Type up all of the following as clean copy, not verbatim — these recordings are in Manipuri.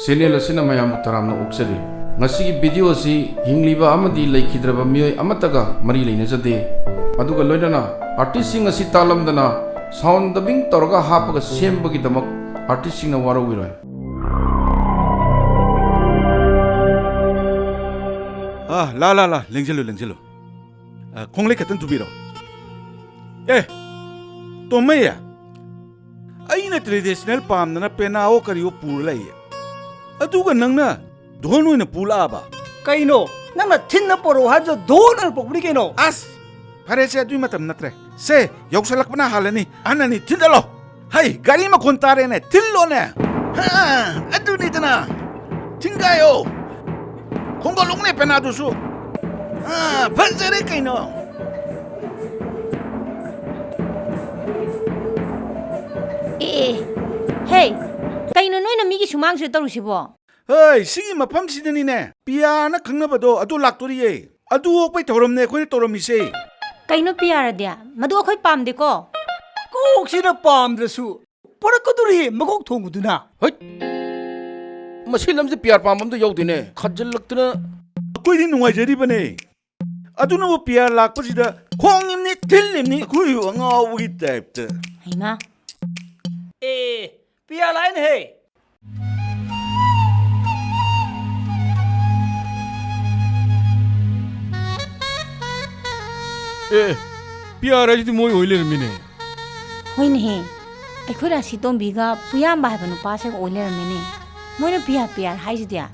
ꯆꯦꯅꯦꯜ ꯑꯁꯤꯅ ꯃꯌꯥꯝꯕꯨ ꯇꯔꯥꯝꯅ ꯑꯣꯛꯆꯔꯤ ꯉꯁꯤꯒꯤ ꯚꯤꯗꯤꯑꯣ ꯑꯁꯤ ꯍꯤꯡꯂꯤꯕ ꯑꯃꯗꯤ ꯂꯩꯈꯤꯗ꯭ꯔꯕ ꯃꯤꯑꯣꯏ ꯑꯃꯠꯇꯒ ꯃꯔꯤ ꯂꯩꯅꯖꯗꯦ ꯑꯗꯨꯒ ꯂꯣꯏꯅꯅ ꯑꯥꯔꯇꯤꯁꯁꯤꯡ ꯑꯁꯤ ꯇꯥꯂꯝꯗꯅ ꯁꯥꯎꯟ ꯗꯕꯤꯡ ꯇꯧꯔꯒ ꯍꯥꯞꯄꯒ ꯁꯦꯝꯕꯒꯤꯗꯃꯛ ꯑꯥꯔꯇꯤꯁꯁꯤꯡꯅ ꯋꯥꯔꯧꯕꯤꯔꯣꯏ ला लेंजलो खोंगले खतन तुबीरो ए तोमैया अइना ट्रेडिशनल पामदना पेनाओ करियो पूर लई अदुगा नंगना धोन ओइना पुलाबा कइनो नंगना थिन्ना पोरो हाजो धोन अल पोकड़ी कइनो अस फरे से अदुई मतम नत्रे से यौसलकपना हालनी अननी थिन्दलो हाय गाड़ी मा खोन तारे ने थिल्लो ने हा अदुनी तना थिंगायो खोंगो लोंगने पेना दुसु फजरे कइनो हे कइनो नोइना मिगी सुमांग से तरुसिबो hey sigi mafam sidani ne piana khangnabado adu laktoriye adu okpai thoramne khoi toromise कइनो पियार दिया मदु अखोय पामदे को कोक्सिना पामद्रसु परकदुरी मगोक थोंगुदुना ꯍꯣꯏ ꯃꯁꯤ ꯂꯝꯁꯦ ꯄꯤꯌꯥꯔ ꯄꯥꯝꯕꯝꯗ ꯌꯧꯗꯦꯅꯦ ꯈꯠꯖꯜꯂꯛꯇꯅ ꯑꯩꯈꯣꯏꯗꯤ ꯅꯨꯡꯉꯥꯏꯖꯔꯤꯕꯅꯦ ꯑꯗꯨꯅꯕꯨ ꯄꯤꯌꯥꯔ ꯂꯥꯛꯄꯁꯤꯗ ꯈꯣꯡꯉꯤꯝꯅꯤ ꯊꯤꯜꯂꯤꯝꯅꯤ ꯑꯩꯈꯣꯏ ꯑꯉꯥꯎꯕꯒꯤ ꯇꯥꯏꯞꯇ हैमा ए पिया लाइन है पियार अजित मोय होइले रमिने होइने हे अखोरा सितोंबिगा पुयाम बाहबा नुपा से ओइले रमिने मोइना पिया पियार हाइजदिया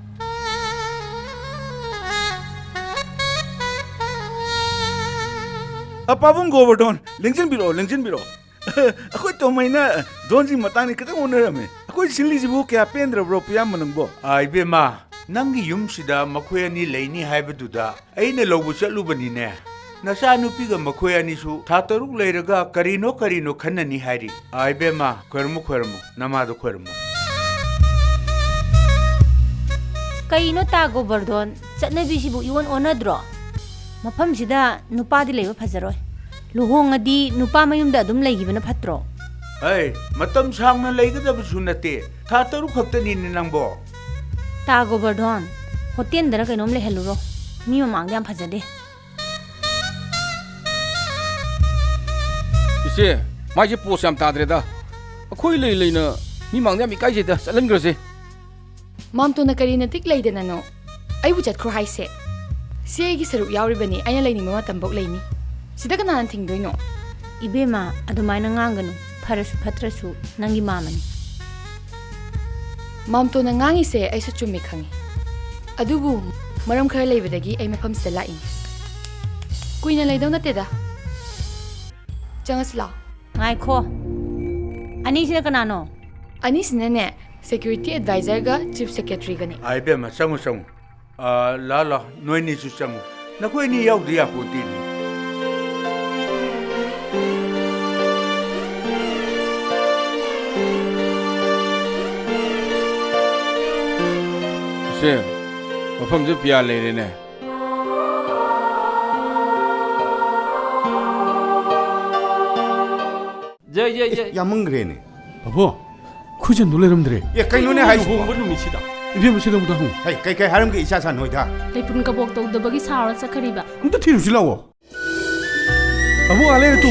ꯑꯄꯥꯕꯨꯡ ꯒꯣꯕꯔꯗꯣꯟ ꯂꯦꯡꯖꯟꯕꯤꯔꯣ ꯑꯩꯈꯣꯏ ꯇꯣꯃꯩꯅ ꯗꯣꯟꯁꯤ ꯃꯇꯥꯡꯅꯤ ꯈꯤꯇꯪ ꯎꯅꯔꯝꯃꯦ ꯑꯩꯈꯣꯏ ꯁꯤꯜꯂꯤꯁꯤꯕꯨ ꯀꯌꯥ ꯄꯦꯟꯗ꯭ꯔꯕ꯭ꯔꯣ ꯄꯤꯌꯥꯝꯕ ꯅꯪꯕꯣ ꯏꯕꯦꯝꯃ ꯅꯪꯒꯤ ꯌꯨꯝꯁꯤꯗ ꯃꯈꯣꯏ ꯑꯅꯤ ꯂꯩꯅꯤ ꯍꯥꯏꯕꯗꯨꯗ ꯑꯩꯅ ꯂꯧꯕ ꯆꯠꯂꯨꯕꯅꯤꯅꯦ ꯅꯆꯥꯅꯨꯄꯤꯒ ꯃꯈꯣꯏ ꯑꯅꯤꯁꯨ ꯊꯥ 6 ꯂꯩꯔꯒ ꯀꯔꯤꯅꯣ ꯈꯟꯅꯅꯤ ꯍꯥꯏꯔꯤ ꯏꯕꯦꯝꯃ ꯈꯣꯏꯔꯝꯃꯨ ꯅꯃꯥꯗꯣ ꯈꯣꯏꯔꯝꯃꯨ कइनो तागो बर्दोन चटनबीसिबु इवन ओनद्रो मफमसिदा नुपादी लेबा फजरोय लुहोंगदी नुपा मयुमदा अदुम लेगिबना फत्रो ꯑꯩ ꯃꯇꯝ ꯁꯥꯡꯅ ꯂꯩꯒꯗꯕꯁꯨ ꯅꯠꯇꯦ ꯊꯥ 6 ꯈꯛꯇꯅꯤꯅꯦ ꯅꯪꯕꯣ तागो बर्दोन होटेलदरा कइनोम लेहलुरो मी ममांगदे याम फजदे इसे माइसे पोस्ट याम ताद्रेदा अखोई लेना मी मांगदे याम इकाइजेदा चलनग्रसे मामतोना करी नतिक लेदनानो आइबु चतख्रो हाइसे सेगी सरुक यावरिबनी आइना लेनिंग मतंबोक लेनी सिदा कनान थिंगदोइनो इबेमा अदुमाइना ngangganu फरसु फत्रसु नंगी मामनी मामतोना ngangi se आइसु चुम्मी खंगी अदुबु मरम खर लेबदगी आइ मफम से लाइन कुइना लेदौ नतेदा चंगसला ngaikho ani sina kanano अनि सिनने सेक्यूरिटी एडवाइजर गा चीफ सेक्रेटरी गने ꯏꯕꯦꯝꯃ ꯆꯪꯉꯨ ला ꯅꯣꯏꯅꯤꯁꯨ ꯆꯪꯉꯨ ꯅꯈꯣꯏꯅꯤ ꯌꯥꯎꯗ ꯌꯥꯄꯣꯠꯇꯦꯅꯤ इसे मफमसे पियार लेरेने जय ꯌꯥꯃꯪꯒ꯭ꯔꯦꯅꯦ 바보 쿠젠 놀래름드레 예 ꯀꯩꯅꯣꯅꯦ ꯍꯥꯏꯁꯤꯕꯣ ꯍꯣꯡꯕ ꯅꯨꯃꯤꯠꯁꯤꯗ 이베 ꯃꯁꯤꯗ ꯃꯨꯗ ꯍꯨ ꯍꯩ ꯀꯩ ꯍꯥꯏꯔꯝꯒꯦ ꯏꯆꯥ ꯁꯥ ꯅꯣꯏꯗ ꯂꯩꯄꯨꯟ ꯀꯕꯣꯛ ꯇꯧꯗꯕꯒꯤ ꯁꯥꯎꯔ ꯆꯠꯈ꯭ꯔꯤꯕ ꯑꯝꯇ ꯊꯤꯔꯨꯁꯤ ꯂꯥꯛꯑꯣ ꯑꯕꯨ ꯑꯂꯦ ꯇꯨ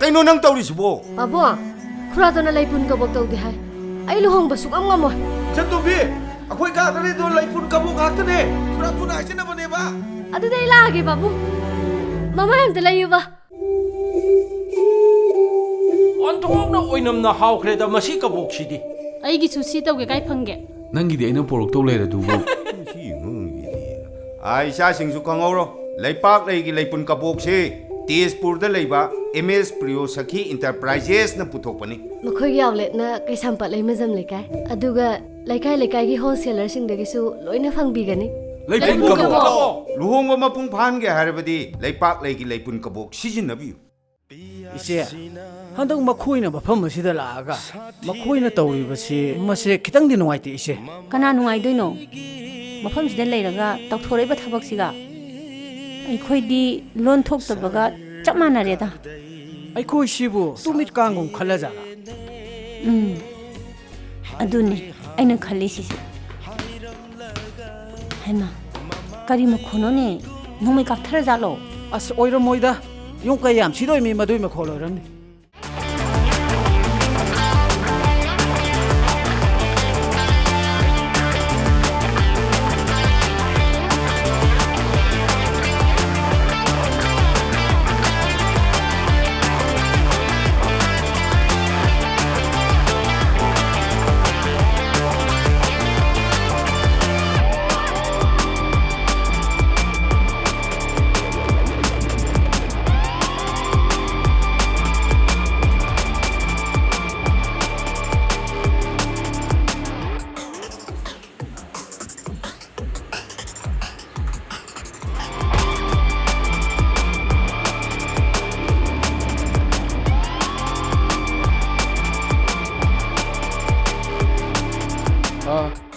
ꯀꯩꯅꯣ ꯅꯪ ꯇꯧꯔꯤꯁꯤꯕꯣ ꯕꯥꯕꯣ ꯈꯨꯔꯥꯗꯣꯅ ꯂꯩꯄꯨꯟ ꯀꯕꯣꯛ ꯇꯧꯗꯦ ꯍꯥꯏ ꯑꯩ ꯂꯨꯍꯣꯡꯕ ꯁꯨꯛꯉꯝ ꯉꯝꯃꯣꯏ चतुबी अखोई गादरीदो लैपुन कबो गातने पुरा पुना आइसनबनेबा ꯑꯗꯨꯗꯤ ꯑꯩ ꯂꯥꯛꯑꯒꯦ ꯕꯥꯕꯨ ꯃꯃꯥ ꯑꯝꯇ ꯂꯩꯌꯨꯕ ऑनथोंना ओइनमना हाउखरेदा मसी कबोक्सिदी ꯑꯩꯒꯤꯁꯨ ꯁꯤ ꯇꯧꯒꯦ ꯀꯥꯏ ꯐꯪꯒꯦ ꯅꯪꯒꯤꯗꯤ ꯑꯩꯅ ꯄꯣꯔꯛꯇꯧ ꯂꯩꯔꯗꯨꯕꯨ ꯏꯆꯥꯁꯤꯡꯁꯨ ꯈꯪꯍꯧꯔꯣ ꯂꯩꯄꯥꯛ ꯂꯩꯒꯤ ꯂꯩꯄꯨꯟ ꯀꯕꯣꯛꯁꯤ ꯇꯦꯖꯄꯨꯔꯗ ꯂꯩꯕ MS ꯄ꯭ꯔꯤꯌꯣ ꯁꯈꯤ ꯏꯟꯇꯔꯄ꯭ꯔꯥꯏꯖꯦꯁꯅ ꯄꯨꯊꯣꯛꯄꯅꯤ ꯃꯈꯣꯏꯒꯤ ꯑꯥꯎꯠꯂꯦꯠꯅ ꯀꯩꯁꯥꯝꯄꯥꯠ ꯂꯩꯃꯖꯝ ꯂꯩꯀꯥꯏ ꯑꯗꯨꯒ ꯂꯩꯀꯥꯏꯒꯤ ꯍꯣꯜꯁꯦꯂꯔꯁꯤꯡꯗꯒꯤꯁꯨ ꯂꯣꯏꯅ ꯐꯪꯕꯤꯒꯅꯤ ꯂꯩꯄꯨꯟ ꯀꯕꯣꯛ ꯂꯨꯍꯣꯡꯕ ꯃꯄꯨꯡ ꯐꯥꯍꯟꯒꯦ ꯍꯥꯏꯔꯕꯗꯤ ꯂꯩꯄꯥꯛ ꯂꯩꯒꯤ ꯂꯩꯄꯨꯟ ꯀꯕꯣꯛ ꯁꯤꯖꯤꯟꯅꯕꯤꯌꯨ इसे हंदक मखोइना मफम मसिदा लागा मखोइना तौरिबसी मसे खितंग दि नुवाइते इसे कना नुवाइदोइनो मफमसिदा लेरगा तौथोरैबा थबकसिगा अखोइदी लोन थोक्तबगा चप मानरेदा अखोइ सिबु तुमित कांगुम खल्ला जाला ꯑꯗꯨꯅꯤ ꯑꯩꯅ ꯈꯜꯂꯤꯁꯤꯁꯨ ꯍꯩꯃꯥ ꯀꯔꯤ ꯃꯈꯣꯟꯅꯣꯅꯦ ꯅꯣꯡꯃꯩ ꯀꯥꯞꯊꯔꯖꯥꯠꯂꯣ ꯑꯁ ꯑꯣꯏꯔꯝꯃꯣꯏꯗ ꯌꯨꯝ ꯀꯩ ꯌꯥꯝ ꯁꯤꯗꯣꯏ ꯃꯤ ꯃꯗꯨꯏ ꯃꯈꯣꯜ ꯑꯣꯏꯔꯝꯅꯤ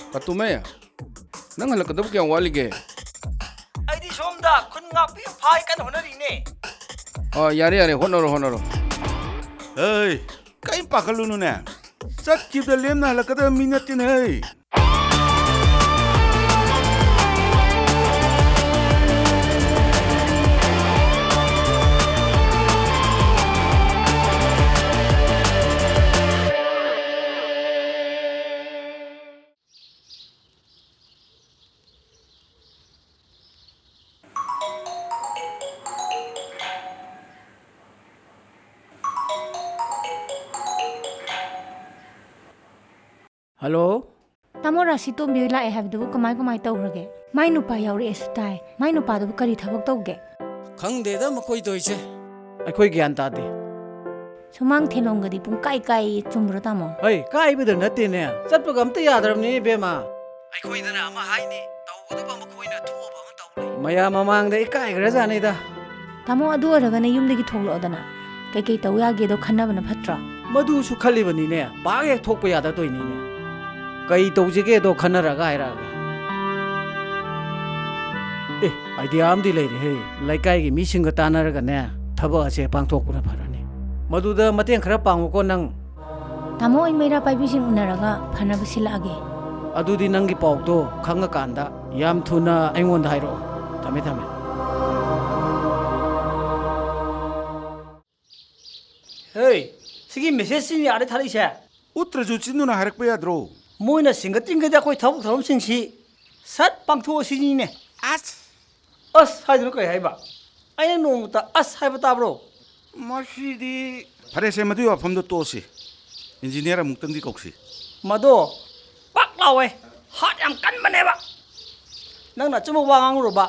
Katumay, nang halakadab kaya wali ke? ꯑꯩꯗꯤ ꯁꯣꯝꯗ ꯈꯨꯟ ꯉꯥꯛꯄꯤ ꯐꯥꯏ ꯀꯟꯅ ꯍꯣꯠꯅꯔꯤꯅꯦ Yare, honoro. Hey, kain pakaluno na. Sakit da lem na halakada minatin hey. Hello ꯇꯥꯃꯣ ꯔꯥꯁꯤ ꯇꯣꯝꯕꯤ ꯂꯥꯛꯑꯦ ꯍꯥꯏꯕꯗꯨꯕꯨ ꯀꯃꯥꯏ ꯇꯧꯔꯒꯦ ꯃꯥꯏ ꯅꯨꯄꯥ ꯌꯥꯎꯔꯛꯑꯦꯁꯨ ꯇꯥꯏ ꯃꯥꯏ ꯅꯨꯄꯥꯗꯨꯕꯨ ꯀꯔꯤ ꯊꯕꯛ ꯇꯧꯒꯦ ꯈꯪꯗꯦꯗ ꯃꯈꯣꯏ ꯇꯧꯏꯁꯦ ꯑꯩꯈꯣꯏ ꯒ꯭ꯌꯥꯟ ꯇꯥꯗꯦ ꯁꯨꯃꯥꯡ ꯊꯦꯂꯣꯡꯒꯗꯤ ꯄꯨꯡ ꯀꯥꯏ ꯆꯨꯝꯕ꯭ꯔꯣ ꯇꯥꯃꯣ ꯍꯩ ꯀꯥꯏꯕꯗ ꯅꯠꯇꯦꯅꯦ ꯆꯠꯄꯒ ꯑꯝꯇ ꯌꯥꯗ꯭ꯔꯕꯅꯤ ꯏꯕꯦꯝꯃ ꯑꯩꯈꯣꯏꯗꯅ ꯑꯃ ꯍꯥꯏꯅꯤ ꯇꯧꯒꯗꯕ ꯃꯈꯣꯏꯅ ꯊꯣꯛꯑꯕ ꯑꯃ ꯇꯧ ꯂꯩ ꯃꯌꯥꯝ ꯃꯃꯥꯡꯗ ꯏꯀꯥꯏꯈ꯭ꯔꯖꯥꯠꯅꯤꯗ ꯇꯥꯃꯣ ꯑꯗꯨ ꯑꯣꯏꯔꯒꯅ ꯌꯨꯝꯗꯒꯤ ꯊꯣꯛꯂꯛꯑꯣꯗꯅ ꯀꯩꯀꯩ ꯇꯧ ꯌꯥꯒꯦꯗꯣ ꯈꯟꯅꯕꯅ ꯐꯠꯇ꯭ꯔꯣ ꯃꯗꯨꯁꯨ ꯈꯜꯂꯤꯕꯅꯤꯅꯦ ꯄꯥꯛ ꯍꯦꯛ ꯊꯣꯛꯄ ꯌꯥꯗꯗꯣꯏꯅꯤꯅꯦ ꯀꯩ ꯇꯧꯁꯤꯒꯦꯗꯣ ꯈꯟꯅꯔꯒ ꯍꯥꯏꯔꯛꯑꯒꯦ ꯑꯥꯏꯗꯤꯌꯥ ꯑꯃꯗꯤ ꯂꯩꯔꯦꯍꯦ ꯂꯩꯀꯥꯏꯒꯤ ꯃꯤꯁꯤꯡꯒ ꯇꯥꯟꯅꯔꯒꯅꯦ ꯊꯕꯛ ꯑꯁꯦ ꯄꯥꯡꯊꯣꯛꯄꯅ ꯐꯔꯅꯤ ꯃꯗꯨꯗ ꯃꯇꯦꯡ ꯈꯔ ꯄꯥꯡꯉꯨꯀꯣ ꯅꯪ ꯇꯥꯃꯣ ꯑꯩ ꯃꯩꯔꯥ ꯄꯥꯏꯕꯤꯁꯤꯡ ꯎꯅꯔꯒ ꯐꯅꯕ ꯁꯤꯜꯂꯛꯑꯒꯦ ꯑꯗꯨꯗꯤ ꯅꯪꯒꯤ ꯄꯥꯎꯗꯣ ꯈꯪꯉꯀꯥꯟꯗ ꯌꯥꯝ ꯊꯨꯅ ꯑꯩꯉꯣꯟꯗ ꯍꯥꯏꯔꯛꯑꯣ ꯊꯝꯃꯦ ꯍꯦ ꯁꯤꯒꯤ ꯃꯦꯁꯦꯖꯁꯤ ꯌꯥꯔꯦ ꯊꯥꯔꯛꯏꯁꯦ Utraju chinuna harakpa yadro. ꯃꯣꯏꯅ ꯁꯤꯡꯒꯠꯇ꯭ꯔꯤꯉꯩꯗ ꯑꯩꯈꯣꯏ ꯊꯕꯛ ꯊꯧꯔꯝꯁꯤꯡꯁꯤ ꯁꯠ ꯄꯥꯡꯊꯣꯛꯑꯁꯤꯅꯤꯅꯦ ꯑꯁ ꯍꯥꯏꯗꯨꯅ ꯀꯔꯤ ꯍꯥꯏꯕ ꯑꯩꯅ ꯅꯣꯡꯃꯇ ꯑꯁ ꯍꯥꯏꯕ ꯇꯥꯕ꯭ꯔꯣ Masidi. Parese madu wafamdo tosi. Engineer amuktangdi koksi. ꯃꯗꯣ ꯄꯥꯛ ꯂꯥꯎꯋꯦ ꯍꯥꯠ ꯌꯥꯝ ꯀꯟꯕꯅꯦꯕ ꯅꯪꯅ ꯑꯆꯨꯝꯕ ꯋꯥ ꯉꯥꯡꯉꯨꯔꯕ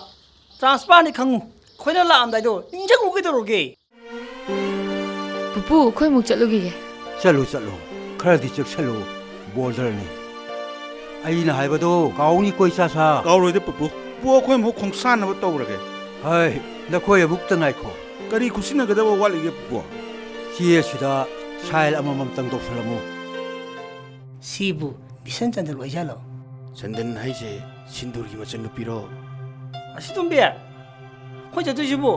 ꯇ꯭ꯔꯥꯟꯁꯄꯥꯔꯟꯗꯤ ꯈꯪꯉꯨ ꯑꯩꯈꯣꯏꯅ ꯂꯥꯛꯑꯝꯗꯥꯏꯗꯣ ꯅꯤꯡꯁꯤꯡꯉꯨ ꯀꯩꯗꯧꯔꯒꯦ ꯄꯨꯄꯨ ꯑꯩꯈꯣꯏꯃꯨꯛ ꯆꯠꯂꯨꯈꯤꯒꯦ ꯆꯠꯂꯨ ꯈꯔꯗꯤ ꯆꯦꯛꯁꯜꯂꯨ ꯕꯣꯜꯗꯔꯅꯤ ꯑꯩꯅ ꯍꯥꯏꯕꯗꯣ ꯀꯥꯎꯅꯤ ꯀꯣꯏ ꯆꯥꯁꯥ Kauroide pupu. Puo khoi mo khongsan na tawrage. ꯍꯥꯏ ꯅꯈꯣꯏ ꯑꯃꯨꯛꯇ ꯉꯥꯏꯈꯣ Kari khusina gadaba walige pupo. ꯆꯦꯁꯤꯗ ꯁꯥꯏꯜ ꯑꯃꯃꯝꯇꯪ ꯇꯧꯁꯜꯂꯝꯃꯨ ꯁꯤꯕꯨ ꯕꯤꯁꯟ Chandra ꯑꯣꯏꯖꯥꯠꯂꯣ Sandan haise sindurgi machan nupiro. ꯑꯁꯤ ꯇꯨꯝꯕꯤ ꯑꯩꯈꯣꯏ ꯆꯠꯇꯣꯏꯁꯤꯕꯨ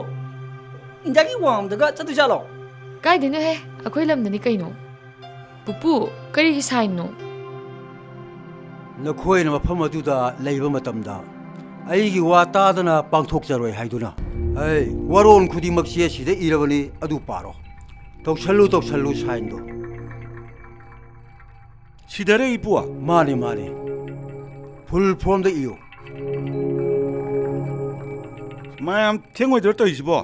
ꯏꯟꯗꯤꯌꯥꯒꯤ ꯋꯥꯡꯃꯗꯒ ꯆꯠꯇꯣꯏꯖꯥꯠꯂꯣ ꯀꯥꯏꯗꯩꯅꯣꯍꯦ ꯑꯩꯈꯣꯏ ꯂꯝꯗꯅꯤ ꯀꯩꯅꯣ ꯄꯨꯄꯨ ꯀꯔꯤꯒꯤ ꯁꯥꯏꯟꯅꯣ ꯅꯈꯣꯏꯅ ꯃꯐꯝ ꯑꯗꯨꯗ ꯂꯩꯕ ꯃꯇꯝꯗ ꯑꯩꯒꯤ ꯋꯥ ꯇꯥꯗꯅ ꯄꯥꯡꯊꯣꯛꯆꯔꯣꯏ ꯍꯥꯏꯗꯨꯅ ꯑꯩ ꯋꯥꯔꯣꯜ ꯈꯨꯗꯤꯡꯃꯛ ꯆꯦꯁꯤꯗ ꯏꯔꯕꯅꯤ ꯑꯗꯨ ꯄꯥꯔꯣ ꯇꯧꯁꯜꯂꯨ ꯁꯥꯏꯟꯗꯣ Sidare ipua. ꯃꯥꯅꯤ ꯐꯨꯜ ꯐꯣꯔꯝꯗ ꯏꯌꯨ Mayam thengoi dor to isbo.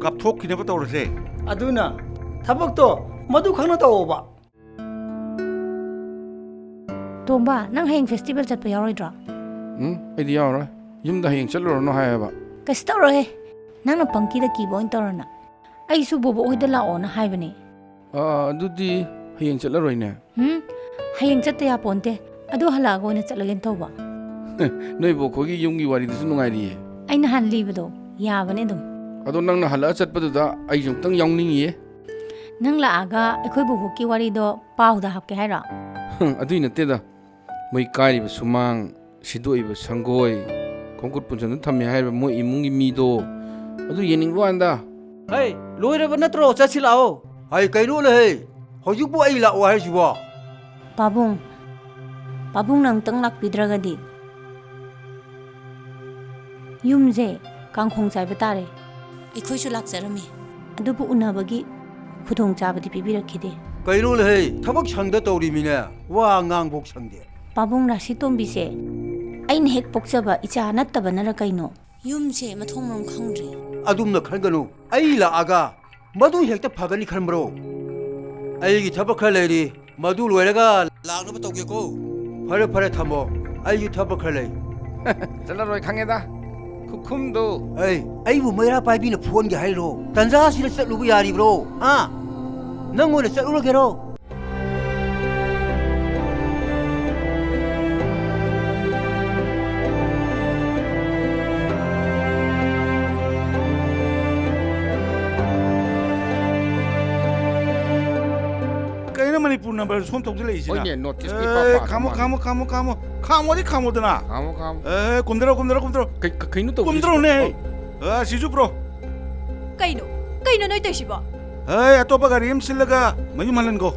Kapthok kine ba tawrase. ꯑꯗꯨꯅ ꯊꯕꯛꯇꯣ ꯃꯗꯨ ꯈꯪꯅ ꯇꯧꯑꯣꯕ ꯇꯣꯝꯕ ꯅꯪ ꯍꯌꯦꯡ ꯐꯦꯁꯇꯤꯚꯦꯜ ꯆꯠꯄ ꯌꯥꯎꯔꯣꯏꯗ꯭ꯔꯣ Idi yaura. Yumda hing chalurano hayaba. ꯀꯩꯁꯨ ꯇꯧꯔꯣꯏꯍꯦ ꯅꯪꯅ ꯄꯪꯀꯤꯗ ꯀꯤꯕ ꯑꯣꯏꯅ ꯇꯧꯔꯅ ꯑꯩꯁꯨ ꯕꯣꯕꯣꯛ ꯍꯣꯏꯗ ꯂꯥꯛꯑꯣꯅ ꯍꯥꯏꯕꯅꯦ Adudi hing chalaroine. ꯍꯌꯦꯡ ꯆꯠꯇ ꯌꯥꯄꯣꯟꯇꯦ ꯑꯗꯨ ꯍꯜꯂꯛꯑꯒ ꯑꯣꯏꯅ ꯆꯠꯂꯒꯦꯅ ꯇꯧꯕ Noi bokogi yumgi waridusu nungairiye. ꯑꯩ ꯅꯍꯥꯟ ꯂꯤꯕꯗꯣ ꯌꯥꯕꯅꯦ ꯑꯗꯨꯝ Ado nangna hala chatpaduda ai jumtang yawningiye. ꯅꯪ ꯂꯥꯛꯑꯒ ꯑꯩꯈꯣꯏ ꯕꯣꯕꯣꯛꯀꯤ ꯋꯥꯔꯤꯗꯣ ꯄꯥꯎꯗ ꯍꯥꯞꯀꯦ ꯍꯥꯏꯔꯣ Adui natteda. Moi kairiba sumang sidoiba sangoi. Kongkut punjan thammi haiba moi imungi mido. Adu yeningwa anda. ꯍꯩ ꯂꯣꯏꯔꯕ ꯅꯠꯇ꯭ꯔꯣ ꯆꯠꯁꯤ ꯂꯥꯛꯑꯣ ꯍꯥꯏ ꯀꯩꯅꯣ ꯂꯩ ꯍꯧꯖꯤꯛꯄꯨ ꯑꯩ ꯂꯥꯛꯑꯣ ꯍꯥꯏꯁꯤꯕꯣ ꯄꯥꯕꯨꯡ ꯄꯥꯕꯨꯡꯅ ꯑꯃꯨꯛꯇꯪ ꯂꯥꯛꯄꯤꯗ꯭ꯔꯒꯗꯤ ꯌꯨꯝꯁꯦ ꯀꯥꯡꯈꯣꯡ ꯆꯥꯏꯕ ꯇꯥꯔꯦ ꯑꯩꯈꯣꯏꯁꯨ ꯂꯥꯛꯆꯔꯝꯃꯤ ꯑꯗꯨꯕꯨ ꯎꯅꯕꯒꯤ ꯈꯨꯗꯣꯡꯆꯥꯕꯗꯤ ꯄꯤꯕꯤꯔꯛꯈꯤꯗꯦ ꯀꯩꯅꯣ ꯂꯩ ꯊꯕꯛ ꯁꯪꯗ ꯇꯧꯔꯤꯃꯤꯅꯦ ꯋꯥ ꯉꯥꯡꯕꯣꯛ ꯁꯪꯗꯦ ꯄꯥꯕꯨꯡ ꯔꯥꯁꯤ ꯇꯣꯝꯕꯤꯁꯦ ꯑꯩꯅ ꯍꯦꯛ ꯄꯣꯛꯆꯕ ꯏꯆꯥ ꯅꯠꯇꯕꯅꯔ ꯀꯩꯅꯣ ꯌꯨꯝꯁꯦ ꯃꯊꯣꯡ ꯃꯔꯝ ꯈꯪꯗ꯭ꯔꯤ ꯑꯗꯨꯝꯅ ꯈꯟꯒꯅꯨ ꯑꯩ ꯂꯥꯛꯑꯒ ꯃꯗꯨ ꯍꯦꯛꯇ ꯐꯒꯅꯤ ꯈꯟꯕ꯭ꯔꯣ ꯑꯩꯒꯤ ꯊꯕꯛ ꯈꯔ ꯂꯩꯔꯤ ꯃꯗꯨ ꯂꯣꯏꯔꯒ ꯂꯥꯛꯅꯕ ꯇꯧꯒꯦꯀꯣ ꯐꯔꯦ ꯐꯔꯦ ꯊꯝꯃꯣ ꯑꯩꯒꯤ ꯊꯕꯛ ꯈꯔ ꯂꯩ ꯆꯠꯂꯔꯣꯏ ꯈꯪꯉꯦꯗ ꯈꯨꯈꯨꯝꯗꯨ ꯑꯩꯕꯨ ꯃꯩꯔꯥ ꯄꯥꯏꯕꯤꯅ ꯐꯣꯟꯒꯦ ꯍꯥꯏꯔꯣ ꯇꯟꯖꯥꯁꯤꯗ ꯆꯠꯂꯨꯕ ꯌꯥꯔꯤꯕ꯭ꯔꯣ ꯍꯥ ꯅꯪ ꯑꯣꯏꯅ ꯆꯠꯂꯨꯔꯒꯦꯔꯣ ꯀꯩꯅꯣ ꯃꯅꯤꯄꯨꯔ ꯅꯝꯕꯔ ꯁꯣꯝ ꯊꯣꯛꯆꯜꯂꯛꯏꯁꯤꯅ ꯍꯣꯏꯅꯦ ꯅꯣꯇꯤꯁ ꯈꯥꯝꯃꯣꯗꯅ ꯀꯨꯝꯊꯔꯣ ꯀꯩꯅꯣ ꯇꯧ ꯀꯨꯝꯊꯔꯣꯅꯦ ꯁꯤꯁꯨ ꯄ꯭ꯔꯣ ꯀꯩꯅꯣ ꯅꯣꯏ ꯇꯧꯏꯁꯤꯕꯣ ꯑꯇꯣꯞꯄ ꯒꯥꯔꯤ ꯑꯃ ꯁꯤꯜꯂꯒ ꯃꯌꯨꯝ ꯍꯜꯍꯟꯒꯣ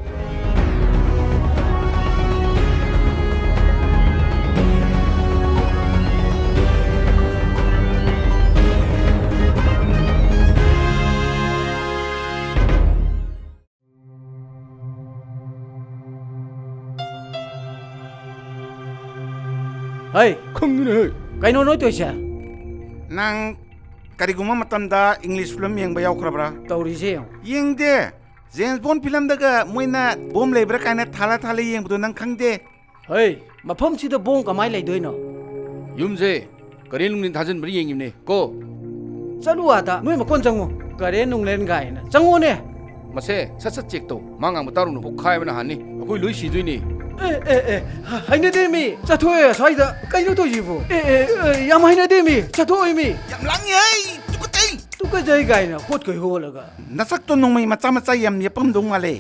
ꯍꯩ ꯈꯪꯗꯦꯅꯦ ꯀꯩꯅꯣ ꯅꯣꯏ ꯇꯧꯏꯁꯦ ꯅꯪ ꯀꯔꯤꯒꯨꯝꯕ ꯃꯇꯝꯗ ꯏꯪꯂꯤꯁ ꯐꯤꯂꯝ ꯌꯦꯡꯕ ꯌꯥꯎꯈ꯭ꯔꯕ꯭ꯔꯥ ꯇꯧꯔꯤꯁꯦ ꯌꯦꯡꯗꯦ ꯖꯦꯝꯁ ꯕꯣꯟ ꯐꯤꯂꯝꯗꯒ ꯃꯣꯏꯅ ꯕꯣꯝ ꯂꯩꯕ꯭ꯔꯥ ꯀꯥꯏꯅ ꯊꯥꯜꯂ ꯌꯦꯡꯕꯗꯣ ꯅꯪ ꯈꯪꯗꯦ ꯍꯩ ꯃꯐꯝꯁꯤꯗ ꯕꯣꯝ ꯀꯃꯥꯏ ꯂꯩꯗꯣꯏꯅꯣ ꯌꯨꯝꯁꯦ ꯀꯔꯦꯟ ꯅꯨꯡꯂꯤꯟ ꯊꯥꯖꯤꯟꯕ꯭ꯔꯥ ꯌꯦꯡꯉꯤꯕꯅꯦ ꯀꯣ ꯆꯠꯂꯨ ꯑꯥꯗ ꯅꯣꯏ ꯃꯀꯣꯟ ꯆꯪꯉꯨ ꯀꯔꯦꯟ ꯅꯨꯡꯂꯦꯟ ꯒꯥꯏꯅ ꯆꯪꯉꯣꯅꯦ ꯃꯁꯦ ꯁꯠ ꯆꯦꯛ ꯇꯧ ꯃꯥ ꯉꯥꯡꯕ ꯇꯥꯔꯨꯅꯨ ꯄꯣꯛꯈꯥꯏꯕꯅ ꯍꯥꯟꯅꯤ ꯑꯩꯈꯣꯏ ꯂꯣꯏ ꯁꯤꯗꯣꯏꯅꯤ ꯍꯩꯅꯗꯦ ꯃꯤ ꯆꯠꯊꯣꯛꯑꯦ ꯁ꯭ꯋꯥꯏꯗ ꯀꯩꯅꯣ ꯇꯧꯏꯁꯤꯕꯣ ꯌꯥꯝ ꯍꯩꯅꯗꯦ ꯃꯤ ꯆꯠꯊꯣꯛꯑꯦ ꯃꯤ ꯌꯥꯝ ꯂꯥꯡꯉꯤ ꯇꯨꯀꯠꯆꯩ ꯇꯨꯀꯠꯆꯩ ꯒꯥꯏꯅ ꯍꯣꯠꯀꯩ ꯍꯣꯠꯂꯒ ꯅꯁꯛꯇꯣ ꯅꯣꯡꯃꯩ ꯃꯆꯥ ꯌꯥꯝ ꯌꯦꯞꯄꯝꯗꯧ ꯃꯥꯜꯂꯦ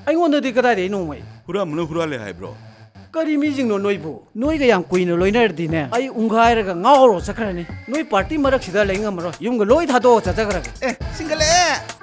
ꯑꯩꯉꯣꯟꯗꯗꯤ ꯀꯗꯥꯏꯗꯩ ꯅꯣꯡꯃꯩ ꯍꯨꯔꯥꯟꯕꯅ ꯍꯨꯔꯥꯜꯂꯦ ꯍꯥꯏꯕ꯭ꯔꯣ ꯀꯔꯤ ꯃꯤꯁꯤꯡꯅꯣ ꯅꯣꯏꯕꯨ ꯅꯣꯏꯒ ꯌꯥꯝ ꯀꯨꯏꯅ ꯂꯣꯏꯅꯔꯗꯤꯅꯦ ꯑꯩ ꯎꯪꯈꯥꯏꯔꯒ ꯉꯥꯎꯔꯣ ꯆꯠꯈ꯭ꯔꯅꯤ ꯅꯣꯏ ꯄꯥꯔꯇꯤ ꯃꯔꯛꯁꯤꯗ ꯂꯩ ꯉꯝꯃꯔꯣꯏ ꯌꯨꯝꯒ ꯂꯣꯏ ꯊꯥꯗꯣꯛꯑ ꯆꯠꯆꯈ꯭ꯔꯒꯦ ꯁꯤꯡꯒꯠꯂꯛꯑꯦ